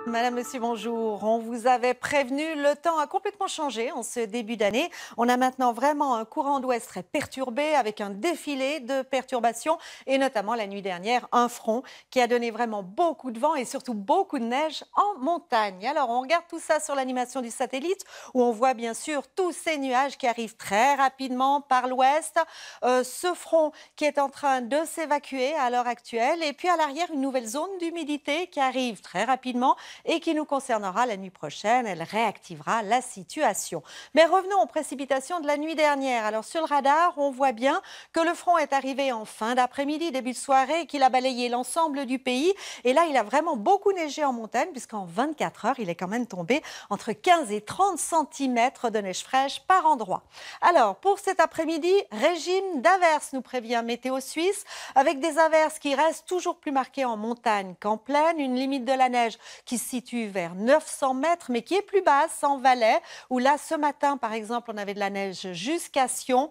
Madame, Monsieur, bonjour. On vous avait prévenu, le temps a complètement changé en ce début d'année. On a maintenant vraiment un courant d'ouest très perturbé avec un défilé de perturbations et notamment la nuit dernière, un front qui a donné vraiment beaucoup de vent et surtout beaucoup de neige en montagne. Alors, on regarde tout ça sur l'animation du satellite où on voit bien sûr tous ces nuages qui arrivent très rapidement par l'ouest. Ce front qui est en train de s'évacuer à l'heure actuelle et puis à l'arrière, une nouvelle zone d'humidité qui arrive très rapidement et qui nous concernera la nuit prochaine. Elle réactivera la situation. Mais revenons aux précipitations de la nuit dernière. Alors sur le radar, on voit bien que le front est arrivé en fin d'après-midi, début de soirée, et qu'il a balayé l'ensemble du pays. Et là, il a vraiment beaucoup neigé en montagne, puisqu'en 24 heures, il est quand même tombé entre 15 et 30 cm de neige fraîche par endroit. Alors, pour cet après-midi, régime d'averses, nous prévient Météo Suisse, avec des averses qui restent toujours plus marquées en montagne qu'en plaine, une limite de la neige qui se situe vers 900 mètres, mais qui est plus basse en Valais, où là, ce matin, par exemple, on avait de la neige jusqu'à Sion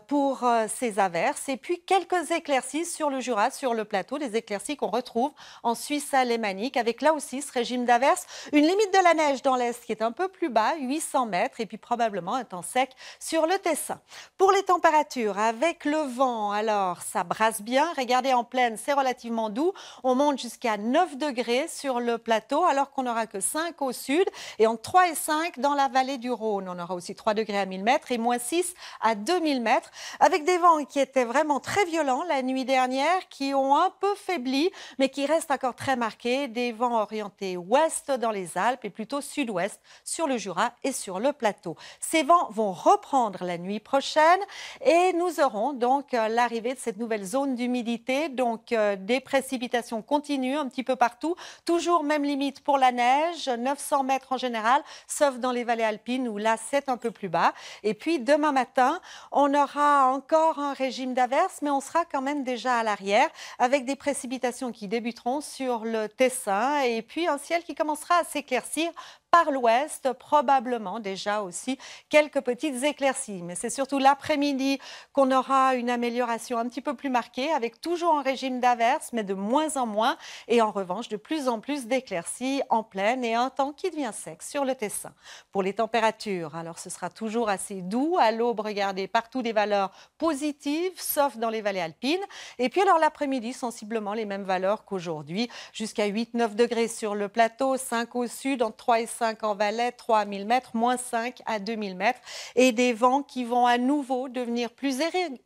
pour ces averses. Et puis, quelques éclaircies sur le Jura, sur le plateau, des éclaircies qu'on retrouve en Suisse alémanique, avec là aussi ce régime d'averses. Une limite de la neige dans l'Est qui est un peu plus bas, 800 mètres, et puis probablement un temps sec sur le Tessin. Pour les températures, avec le vent, alors, ça brasse bien. Regardez, en plaine, c'est relativement doux. On monte jusqu'à 9 degrés sur le plateau, alors qu'on n'aura que 5 au sud et entre 3 et 5 dans la vallée du Rhône. On aura aussi 3 degrés à 1000 mètres et moins 6 à 2000 mètres, avec des vents qui étaient vraiment très violents la nuit dernière, qui ont un peu faibli, mais qui restent encore très marqués. Des vents orientés ouest dans les Alpes et plutôt sud-ouest sur le Jura et sur le plateau. Ces vents vont reprendre la nuit prochaine et nous aurons donc l'arrivée de cette nouvelle zone d'humidité, donc des précipitations continues un petit peu partout, toujours même limite pour la neige, 900 mètres en général, sauf dans les vallées alpines où là c'est un peu plus bas. Et puis demain matin, on aura encore un régime d'averses, mais on sera quand même déjà à l'arrière avec des précipitations qui débuteront sur le Tessin et puis un ciel qui commencera à s'éclaircir par l'ouest, probablement déjà aussi quelques petites éclaircies. Mais c'est surtout l'après-midi qu'on aura une amélioration un petit peu plus marquée, avec toujours un régime d'averses, mais de moins en moins, et en revanche de plus en plus d'éclaircies en plaine et un temps qui devient sec sur le Tessin. Pour les températures, alors ce sera toujours assez doux. À l'aube, regardez, partout des valeurs positives, sauf dans les vallées alpines. Et puis alors l'après-midi, sensiblement les mêmes valeurs qu'aujourd'hui, jusqu'à 8-9 degrés sur le plateau, 5 au sud, entre 3 et 5 en Valais, 3 à 1000 mètres, moins 5 à 2000 mètres, et des vents qui vont à nouveau devenir plus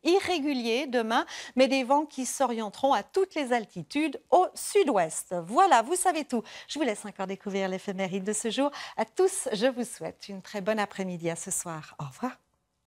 irréguliers demain, mais des vents qui s'orienteront à toutes les altitudes au sud-ouest. Voilà, vous savez tout. Je vous laisse encore découvrir l'éphéméride de ce jour. À tous, je vous souhaite une très bonne après-midi à ce soir. Au revoir.